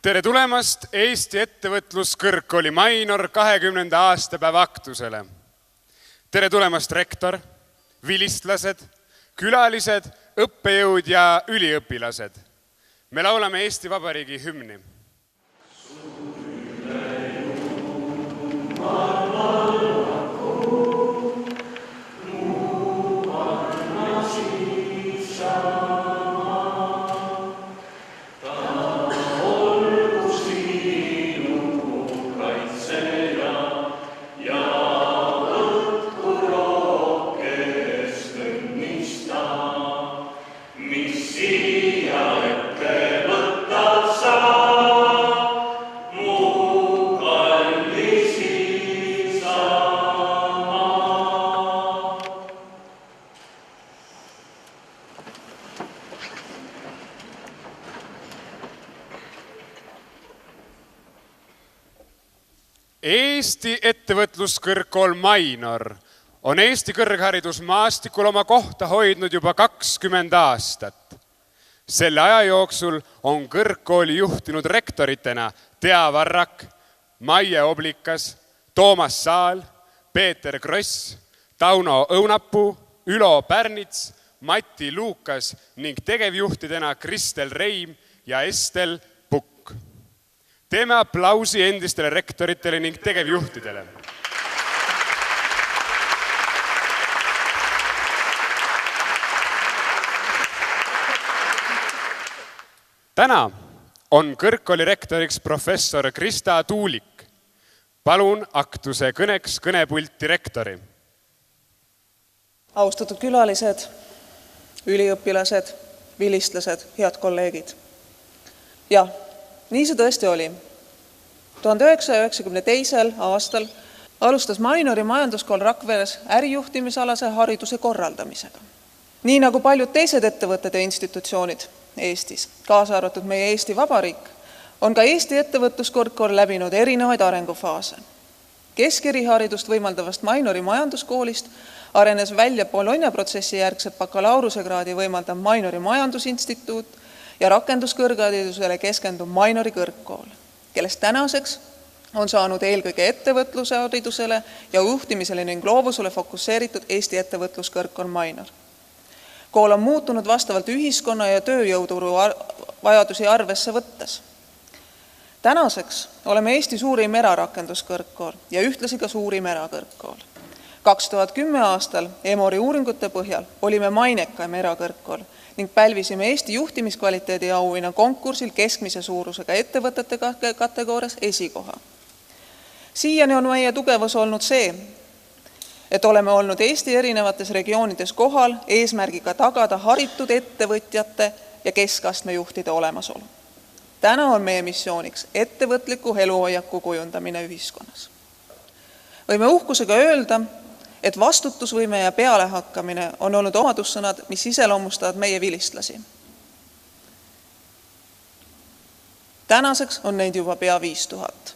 Tere tulemast Eesti Ettevõtluskõrgkooli Mainor 20. aastapäeva aktusele. Tere tulemast rektor, vilistlased, külalised, õppejõud ja üliõpilased. Me laulame Eesti Vabariigi hümni. Eesti Ettevõtluskõrgkool Mainor on Eesti kõrgharidusmaastikul oma kohta hoidnud juba 20 aastat. Selle aja jooksul on kõrgkooli juhtinud rektoritena Tea Varrak, Maie Oblikas, Toomas Saal, Peeter Kross, Tauno Õunapuu, Ülo Pärnits, Mati Luukas ning tegevjuhtidena Kristel Reim ja Estel Pukk. Teeme aplausi endistele rektoritele ning tegevjuhtidele. Täna on kõrgkooli rektoriks professor Krista Tuulik. Palun aktuse kõneks kõnepulti rektori. Austatud külalised, üliõpilased, vilistlased, head kolleegid. Jah, nii see tõesti oli. 1992. aastal alustas Mainori majanduskool Rakveres ärijuhtimisalase hariduse korraldamisega. Nii nagu paljud teised ettevõtted ja institutsioonid Eestis, kaasa arvatud meie Eesti Vabariik, on ka Eesti Ettevõtluskõrgkool läbinud erinevaid arengufaase. Keskeriharidust võimaldavast Mainori majanduskoolist arenes välja Bologna protsessi järgset bakalaureusekraadi võimaldav Mainori majandusinstituut ja rakenduskõrgharidusele keskenduv Mainori kõrgkool, kellest tänaseks on saanud eelkõige ettevõtluse haridusele ja juhtimisele ning loovusele fokusseeritud Eesti Ettevõtluskõrgkool Mainor. Kool on muutunud vastavalt ühiskonna ja tööjõuturu vajadusi arvesse võttes. Tänaseks oleme Eesti suurim erarakenduskõrgkool ja ühtlasi ka suurim erakõrgkool. 2010 aastal Emori uuringute põhjal olime mainekaim erakõrgkool ning pälvisime Eesti juhtimiskvaliteedi auhinna konkursil keskmise suurusega ettevõtete kategoorias esikoha. Siiani on meie tugevus olnud see, et oleme olnud Eesti erinevates regioonides kohal eesmärgiga tagada haritud ettevõtjate ja keskastme juhtide olemasolu. Täna on meie missiooniks ettevõtliku eluhoiaku kujundamine ühiskonnas. Võime uhkusega öelda, et vastutusvõime ja pealehakkamine on olnud omadussõnad, mis iseloomustavad meie vilistlasi. Tänaseks on neid juba pea 5000.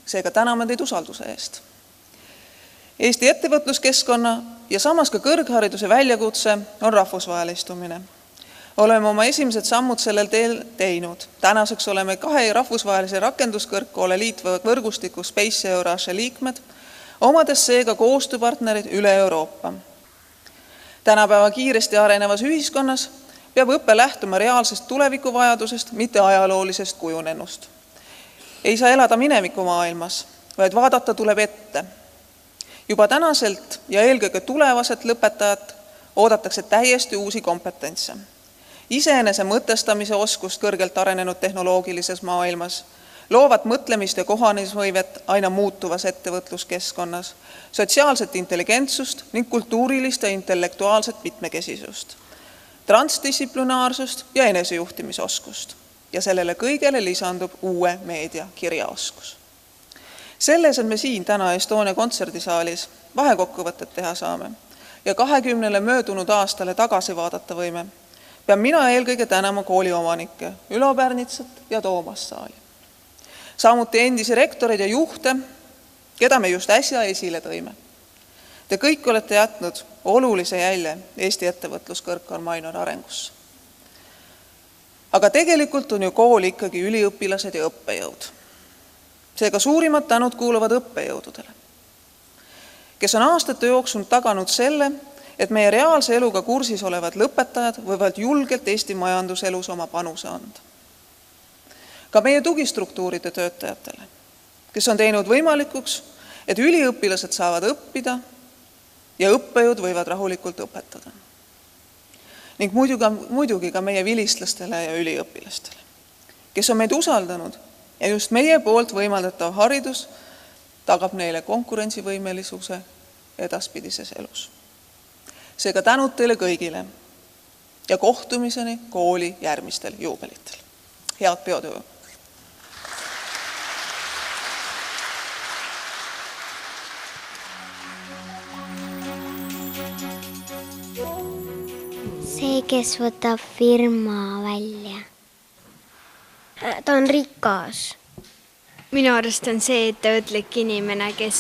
Seega täname teid usalduse eest. Eesti ettevõtluskeskkonna ja samas ka kõrghariduse väljakutse on rahvusvahelistumine. Oleme oma esimesed sammud sellel teel teinud. Tänaseks oleme 2 rahvusvahelise rakenduskõrgkoole liitva võrgustiku Space Eurasia liikmed, omades seega koostööpartnerid üle Euroopa. Tänapäeva kiiresti arenevas ühiskonnas peab õppe lähtuma reaalsest tulevikuvajadusest, mitte ajaloolisest kujunenust. Ei saa elada mineviku maailmas, vaid vaadata tuleb ette. Juba tänaselt ja eelkõige tulevaselt lõpetajat oodatakse täiesti uusi kompetentse. Iseenese mõtestamise oskust kõrgelt arenenud tehnoloogilises maailmas, loovat mõtlemist ja kohanemisvõivet aina muutuvas ettevõtluskeskkonnas, sotsiaalset intelligentsust ning kultuurilist ja intellektuaalset mitmekesisust, transdistsiplinaarsust ja enesejuhtimisoskust. Ja sellele kõigele lisandub uue meedia kirjaoskus. Selles, et me siin täna Estonia kontserdisaalis vahekokkuvõtet teha saame ja 20 möödunud aastale tagasi vaadata võime, pean mina eelkõige tänama kooliomanikke Ülo Pärnitsat ja Toomas Saali. Samuti endisi rektoreid ja juhte, keda me just äsja esile tõime. Te kõik olete jätnud olulise jälje Eesti ettevõtluskõrgkool Mainor arengusse. Aga tegelikult on ju kool ikkagi üliõpilased ja õppejõud. Seega suurimad tänud kuuluvad õppejõududele, kes on aastate jooksul taganud selle, et meie reaalse eluga kursis olevad lõpetajad võivad julgelt Eesti majanduselus oma panuse anda. Ka meie tugistruktuuride töötajatele, kes on teinud võimalikuks, et üliõpilased saavad õppida ja õppejõud võivad rahulikult õpetada. Ning muidugi ka meie vilistlastele ja üliõpilastele, kes on meid usaldanud ja just meie poolt võimaldatav haridus tagab neile konkurentsivõimelisuse edaspidises elus. Seega tänud teile kõigile ja kohtumiseni kooli järgmistel juubelitel. Head peotöö! See, kes võtab firma välja. Ta on rikas. Minu arust on see ettevõtlik inimene, kes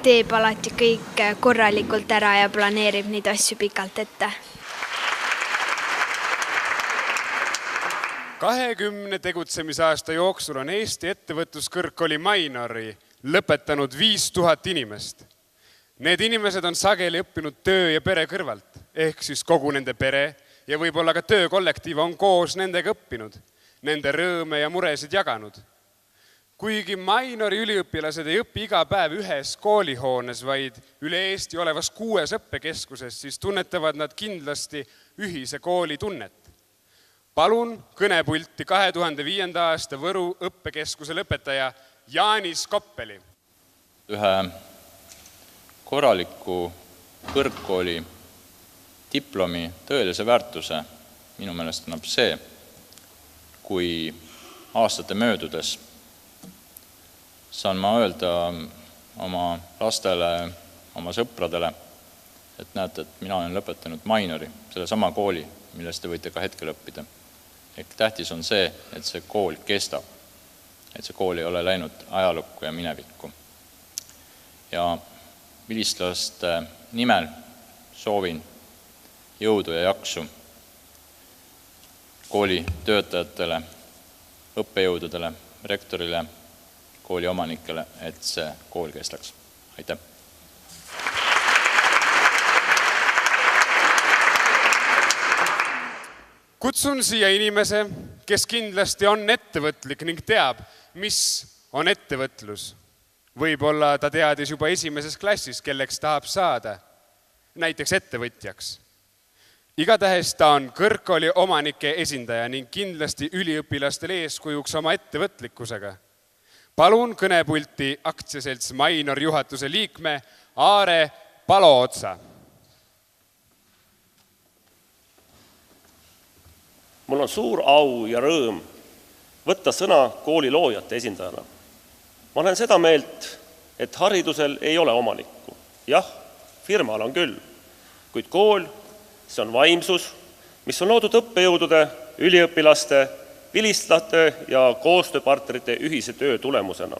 teeb alati kõik korralikult ära ja planeerib neid asju pikalt ette. 20 tegutsemisaasta jooksul on Eesti ettevõtluskõrgkooli Mainori lõpetanud 5000 inimest. Need inimesed on sageli õppinud töö ja pere kõrvalt, ehk siis kogu nende pere ja võib-olla ka töökollektiiv on koos nendega õppinud, nende rõõme ja muresid jaganud. Kuigi Mainori üliõpilased ei õpi iga päev ühes koolihoones, vaid üle Eesti olevas 6 õppekeskuses, siis tunnetavad nad kindlasti ühise kooli tunnet. Palun kõnepulti 2005. aasta Võru õppekeskuse lõpetaja Jaanis Koppeli. Ühe korraliku kõrgkooli diplomi tõelise väärtuse minu meelest annab see, kui aastate möödudes saan ma öelda oma lastele, oma sõpradele, et näete, et mina olen lõpetanud Mainori, selle sama kooli, millest te võite ka hetkel õppida. Ehk tähtis on see, et see kool kestab, et see kool ei ole läinud ajalukku ja minevikku. Ja vilistlaste nimel soovin jõudu ja jaksu kooli töötajatele, õppejõududele, rektorile, kooli omanikele, et see kool kestaks. Aitäh! Kutsun siia inimese, kes kindlasti on ettevõtlik ning teab, mis on ettevõtlus. Võib-olla ta teadis juba esimeses klassis, kelleks tahab saada, näiteks ettevõtjaks. Igatahes ta on kõrgkooli omanike esindaja ning kindlasti üliõpilastele eeskujuks oma ettevõtlikkusega. Palun kõnepulti aktsiaselts Mainor juhatuse liikme Aare Palootsa. Mul on suur au ja rõõm võtta sõna kooli loojate esindajana. Ma olen seda meelt, et haridusel ei ole omanikku. Jah, firmal on küll, kuid kool, see on vaimsus, mis on loodud õppejõudude, üliõpilaste, vilistlate ja koostööpartnerite ühise töö tulemusena.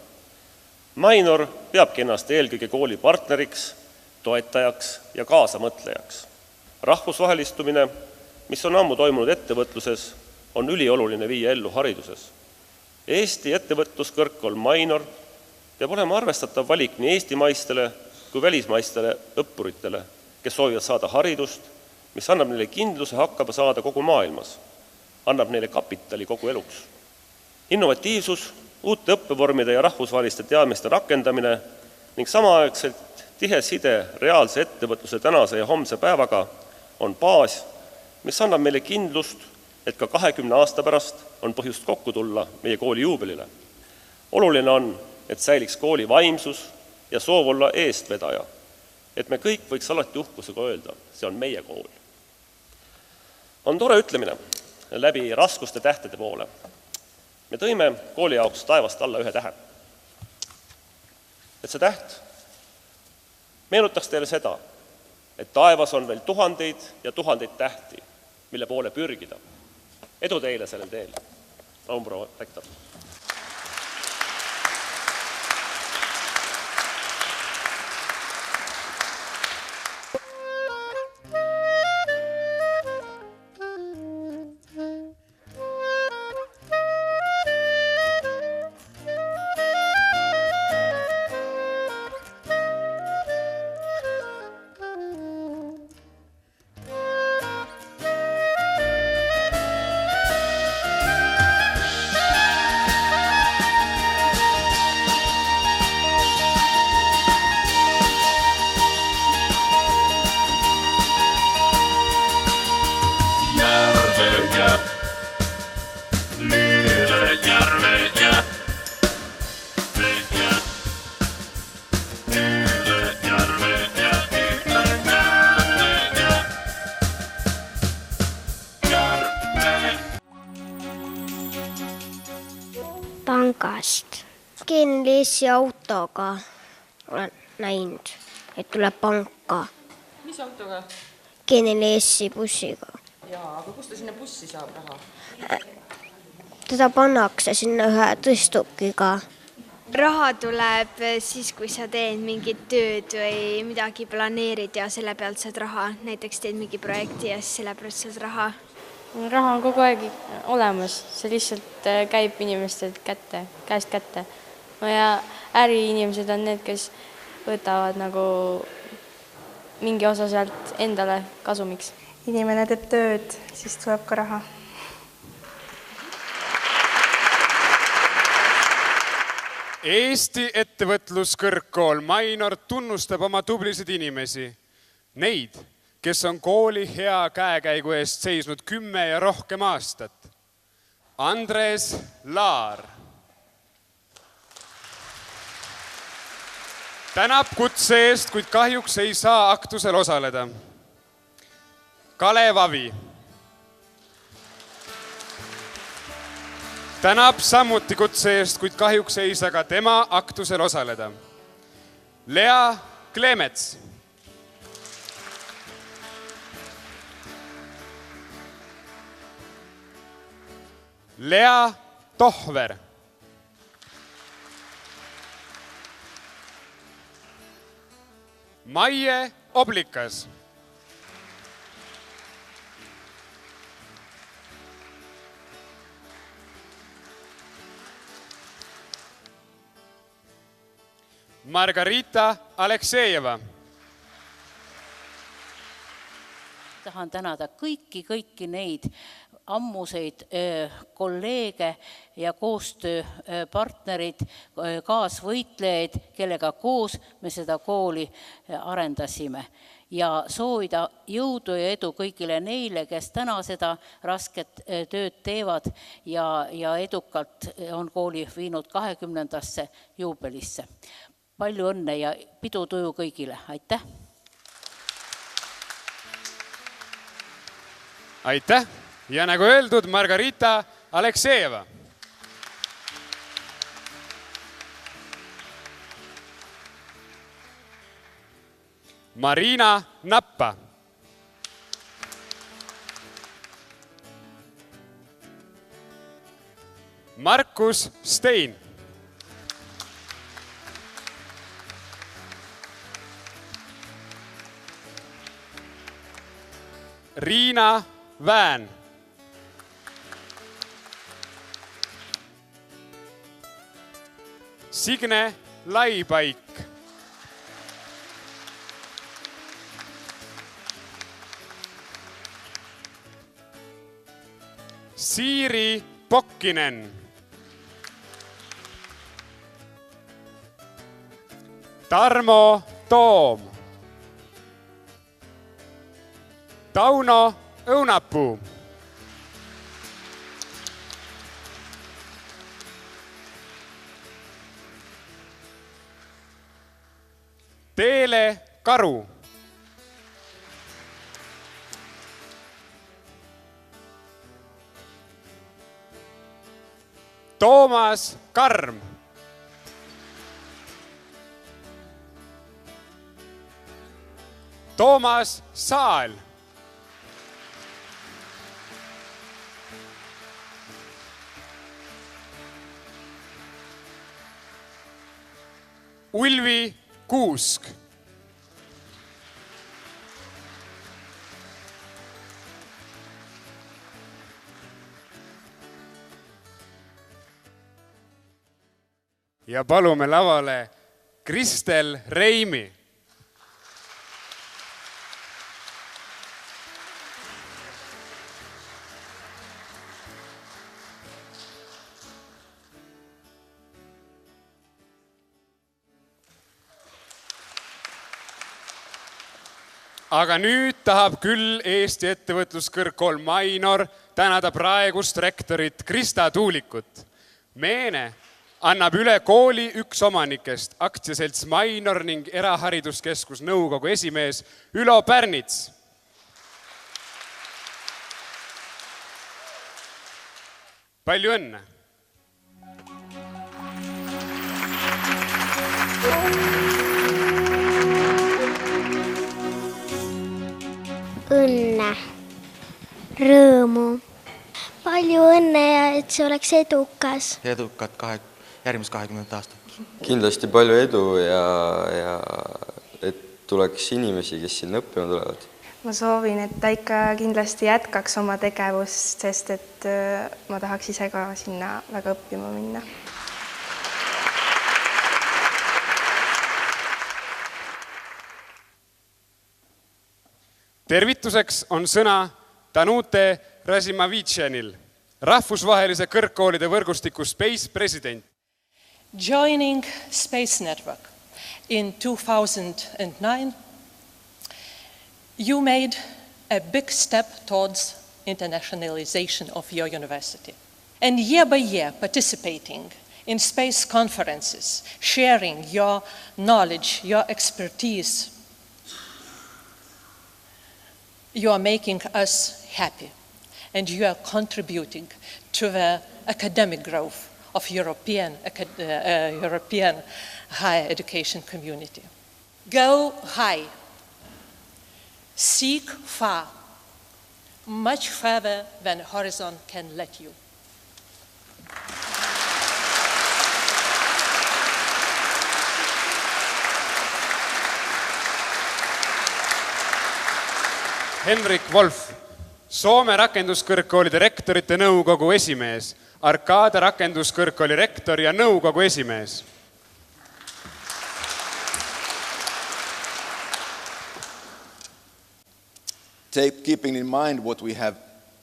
Mainor peabki ennast eelkõige kooli partneriks, toetajaks ja kaasamõtlejaks. Rahvusvahelistumine, mis on ammu toimunud ettevõtluses, on ülioluline viia ellu hariduses. Eesti ettevõtluskõrgkool Mainor peab olema arvestatav valik nii eestimaistele kui välismaistele õppuritele, kes soovivad saada haridust, mis annab neile kindluse hakkama saada kogu maailmas, annab neile kapitali kogu eluks. Innovatiivsus, uute õppevormide ja rahvusvaheliste teadmiste rakendamine ning samaaegselt tihe side reaalse ettevõtluse tänase ja homse päevaga on baas, mis annab meile kindlust, et ka 20 aasta pärast on põhjust kokku tulla meie kooli juubelile. Oluline on, et säiliks kooli vaimsus ja soov olla eestvedaja, et me kõik võiks alati uhkusega öelda, see on meie kool. On tore ütlemine läbi raskuste tähtede poole. Me tõime kooli jaoks taevast alla ühe tähe. Et see täht meenutaks teile seda, et taevas on veel tuhandeid ja tuhandeid tähti, mille poole pürgida. Edu teile sellel teel. Palun, proua rektor. Pangast. Geenilessi autoga olen näinud, et tuleb panka. Mis autoga? Geenilessi bussiga. Jaa, aga kust ta sinna bussi saab raha? Teda pannakse sinna ühe tõstukiga. Raha tuleb siis, kui sa teed mingit tööd või midagi planeerid ja selle pealt saad raha. Näiteks teed mingi projekti ja siis selle pealt saad raha. Raha on kogu aeg olemas, see lihtsalt käib inimestel käest kätte. Ja äriinimesed on need, kes võtavad nagu mingi osa sealt endale kasumiks. Inimene teeb tööd, siis tuleb ka raha. Eesti ettevõtluskõrgkool Mainor tunnustab oma tublisid inimesi. Neid, kes on kooli hea käekäigu eest seisnud 10 ja rohkem aastat. Andres Laar. Tänab kutse eest, kuid kahjuks ei saa aktusel osaleda. Kalev Avi. Tänab samuti kutse eest, kuid kahjuks ei saa ka tema aktusel osaleda. Lea Klemets. Lea Tohver. Maie Oblikas. Margarita Aleksejeva. Tahan tänada kõiki neid ammuseid kolleege ja koostööpartnerid, kaasvõitlejaid, kellega koos me seda kooli arendasime. Ja soovida jõudu ja edu kõigile neile, kes täna seda rasket tööd teevad ja edukalt on kooli viinud 20. juubelisse. Palju õnne ja pidutuju kõigile. Aitäh! Aitäh! Ja nagu öeldud, Margarita Aleksejeva. Marina Nappa. Markus Stein. Riina Vään. Signe Laipaik. Siiri Pokkinen. Tarmo Toom. Tauno Õunapuu. Teele Karu. Toomas Karm. Toomas Saal. Ulvi Kuusk. Ja palume lavale Kristel Reimi. Aga nüüd tahab küll Eesti ettevõtluskõrgkool Mainor tänada praegust rektorit Krista Tuulikut. Meene annab üle kooli üks omanikest, aktsiaselts Mainor ning Erahariduskeskus nõukogu esimees Ülo Pärnits. Palju õnne! Õnne, rõõmu. Palju õnne ja et see oleks edukas. Edukat järgmist 20 aastat. Kindlasti palju edu ja et tuleks inimesi, kes sinna õppima tulevad. Ma soovin, et ta ikka kindlasti jätkaks oma tegevust, sest et ma tahaks ise ka sinna väga õppima minna. Tervituseks on sõna Danute Razimavitšenil, rahvusvahelise kõrgkoolide võrgustiku Space president. Joining Space Network in 2009, you made a big step towards internationalization of your university. And year by year participating in space conferences, sharing your knowledge, your expertise, you are making us happy, and you are contributing to the academic growth of European higher education community. Go high, seek far, much further than the horizon can let you. Henrik Wolf, Soome rakenduskõrgkoolide rektorite nõukogu esimees, Arkada rakenduskõrgkooli rektor ja nõukogu esimees. Keeping in mind what we have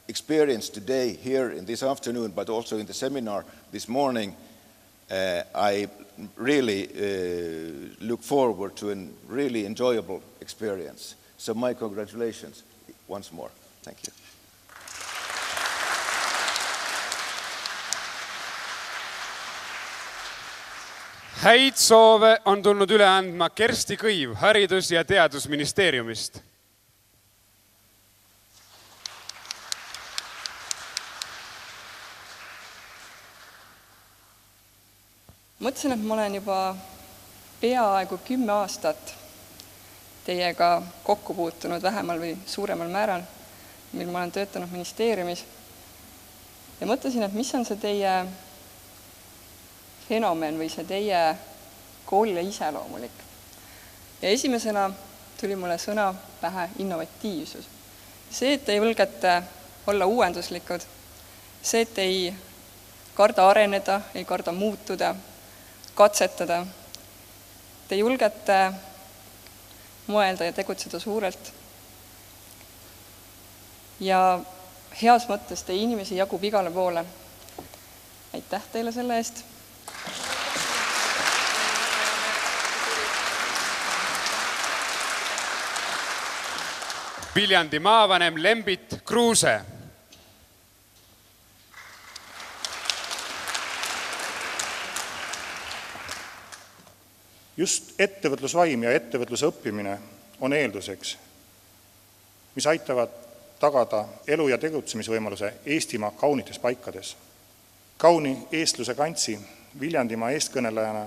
experienced today here in this afternoon, but also in the seminar this morning, I really look forward to a really enjoyable experience. So my congratulations once more. Thank you. Häid soove on tulnud üle andma Kersti Kõiv Haridus- ja Teadusministeeriumist. Mõtlesin, et ma olen juba peaaegu 10 aastat teiega kokku puutunud vähemal või suuremal määral, mil ma olen töötanud ministeeriumis. Ja mõtlesin, et mis on see teie fenomen või see teie koolile iseloomulik. Ja esimesena tuli mulle sõna pähe innovatiivsus. See, et ei julgete olla uuenduslikud, see, et ei karda areneda, ei karda muutuda, katsetada, te julgete mõelda ja tegutseda suurelt. Ja heas mõttes teie inimesi jagub igale poole. Aitäh teile selle eest. Viljandi maavanem Lembit Kruuse. Just ettevõtlusvaim ja ettevõtluse õppimine on eelduseks, mis aitavad tagada elu- ja tegutsemisvõimaluse Eestimaa kaunites paikades. Kauni eestluse kantsi Viljandimaa eestkõnelejana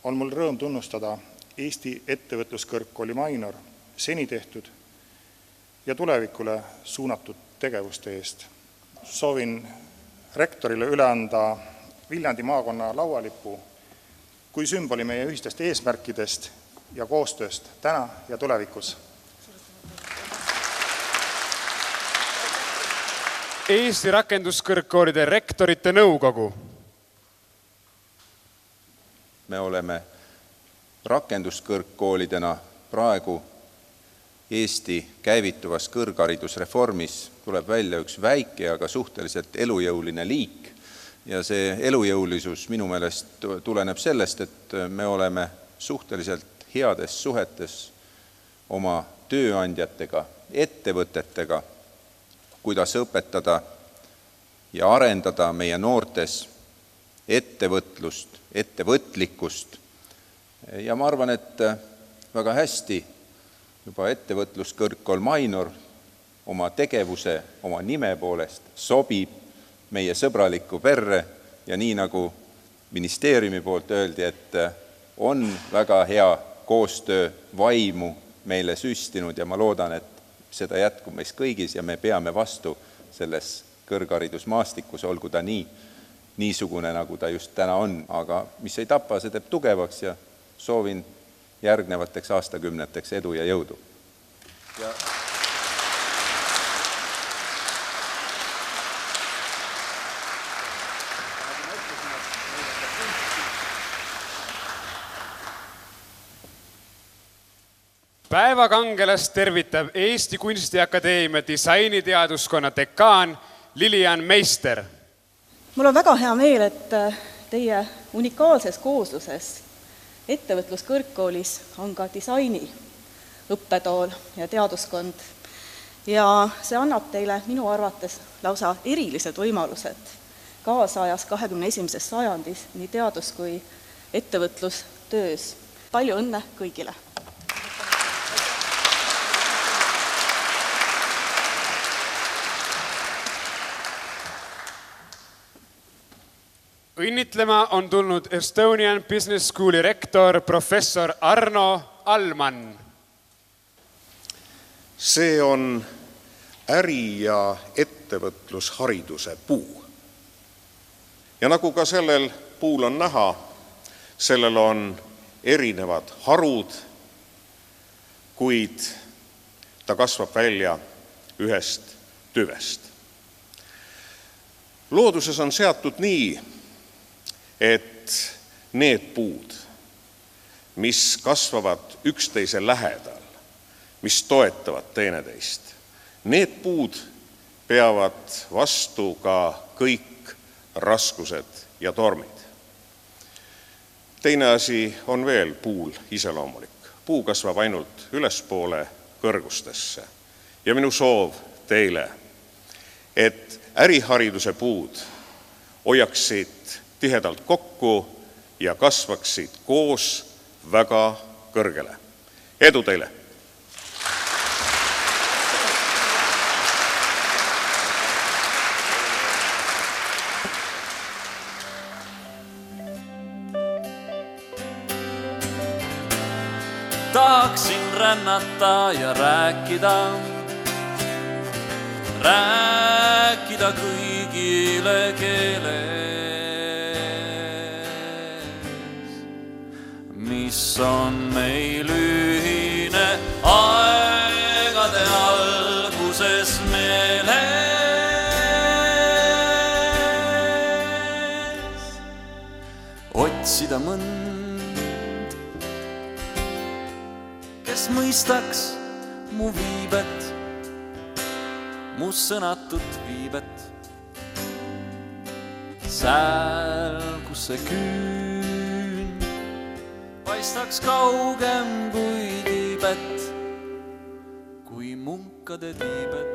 on mul rõõm tunnustada Eesti ettevõtluskõrgkooli Mainor seni tehtud ja tulevikule suunatud tegevuste eest. Soovin rektorile üle anda Viljandi maakonna laualipu kui sümboli meie ühistest eesmärkidest ja koostööst täna ja tulevikus. Eesti rakenduskõrgkoolide rektorite nõukogu. Me oleme rakenduskõrgkoolidena praegu Eesti käivituvas kõrgharidusreformis tuleb välja üks väike, aga suhteliselt elujõuline liik. Ja see elujõulisus minu meelest tuleneb sellest, et me oleme suhteliselt heades suhetes oma tööandjatega, ettevõtetega, kuidas õpetada ja arendada meie noortes ettevõtlust, ettevõtlikkust. Ja ma arvan, et väga hästi juba ettevõtluskõrgkool Mainor oma tegevuse, oma nime poolest sobib meie sõbralikku perre ja nii nagu ministeeriumi poolt öeldi, et on väga hea koostöö vaimu meile süstinud ja ma loodan, et seda jätkub meis kõigis ja me peame vastu selles kõrgharidusmaastikus, olgu ta niisugune, nagu ta just täna on, aga mis ei tapa, see teeb tugevaks ja soovin järgnevateks aastakümneteks edu ja jõudu. Päevakangelast tervitab Eesti Kunstiakadeemia disainiteaduskonna dekaan Lilian Meister. Mul on väga hea meel, et teie unikaalses koosluses ettevõtluskõrgkoolis on ka disaini õppetool ja teaduskond. Ja see annab teile minu arvates lausa erilised võimalused kaasajas 21. sajandis nii teadus- kui ettevõtlustöös. Palju õnne kõigile! Õnnitlema on tulnud Estonian Business Schooli rektor professor Arno Allmann. See on äri- ja ettevõtlushariduse puu. Ja nagu ka sellel puul on näha, sellel on erinevad harud, kuid ta kasvab välja ühest tüvest. Looduses on seatud nii, et need puud, mis kasvavad üksteise lähedal, mis toetavad teineteist, need puud peavad vastu ka kõik raskused ja tormid. Teine asi on veel puul iseloomulik. Puu kasvab ainult ülespoole kõrgustesse. Ja minu soov teile, et ärihariduse puud hoiaksid tihedalt kokku ja kasvaksid koos väga kõrgele. Edu teile! Tahaksin rännata ja rääkida kõigile keeles, mis on meil ühine aegade alguses meeles. Otsida mõnd, kes mõistaks mu viibet, mu sõnatut viibet. Sääl, kus see küün paistaks kaugem kui tiibet, kui munkade tiibed.